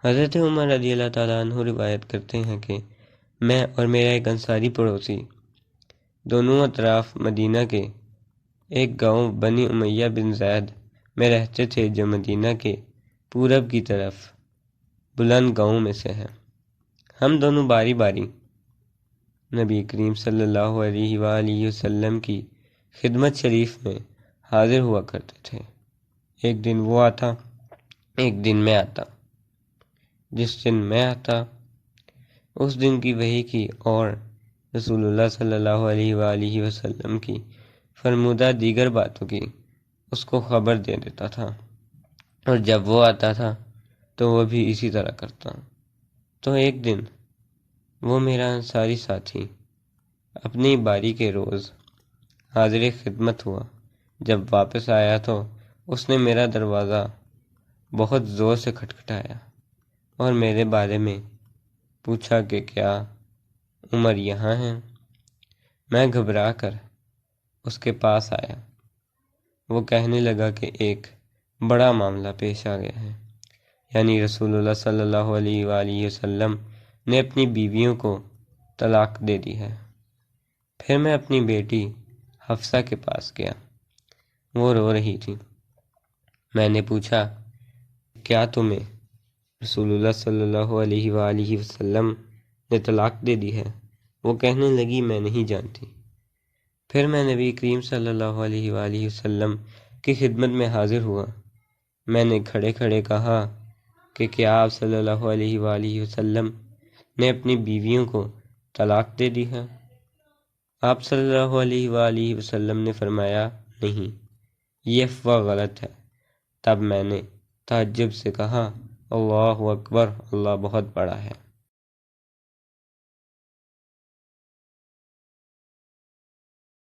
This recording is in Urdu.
حضرت عمر رضی اللہ تعالیٰ عنہ روایت کرتے ہیں کہ میں اور میرا ایک انصاری پڑوسی دونوں اطراف مدینہ کے ایک گاؤں بنی امیہ بن زید میں رہتے تھے، جو مدینہ کے پورب کی طرف بلند گاؤں میں سے ہے۔ ہم دونوں باری باری نبی کریم صلی اللہ علیہ وآلہ وسلم کی خدمت شریف میں حاضر ہوا کرتے تھے۔ ایک دن وہ آتا، ایک دن میں آتا۔ جس دن میں آتا اس دن کی وحی کی اور رسول اللہ صلی اللہ علیہ وآلہ وسلم کی فرمودہ دیگر باتوں کی اس کو خبر دے دیتا تھا، اور جب وہ آتا تھا تو وہ بھی اسی طرح کرتا۔ تو ایک دن وہ میرا انصاری ساتھی اپنی باری کے روز حاضر خدمت ہوا۔ جب واپس آیا تو اس نے میرا دروازہ بہت زور سے کھٹکھٹایا اور میرے بارے میں پوچھا کہ کیا عمر یہاں ہیں؟ میں گھبرا کر اس کے پاس آیا۔ وہ کہنے لگا کہ ایک بڑا معاملہ پیش آ گیا ہے، یعنی رسول اللہ صلی اللہ علیہ وآلہ وسلم نے اپنی بیویوں کو طلاق دے دی ہے۔ پھر میں اپنی بیٹی حفصہ کے پاس گیا، وہ رو رہی تھی۔ میں نے پوچھا کیا تمہیں رسول اللہ صلی اللہ علیہ وآلہ وسلم نے طلاق دے دی ہے؟ وہ کہنے لگی میں نہیں جانتی۔ پھر میں نبی کریم صلی اللہ علیہ وآلہ وسلم کی خدمت میں حاضر ہوا۔ میں نے کھڑے کھڑے کہا کہ کیا آپ صلی اللہ علیہ وآلہ وسلم نے اپنی بیویوں کو طلاق دے دی ہے؟ آپ صلی اللہ علیہ وآلہ وسلم نے فرمایا نہیں، یہ افواہ غلط ہے۔ تب میں نے تعجب سے کہا اللہ اکبر، اللہ بہت بڑا ہے۔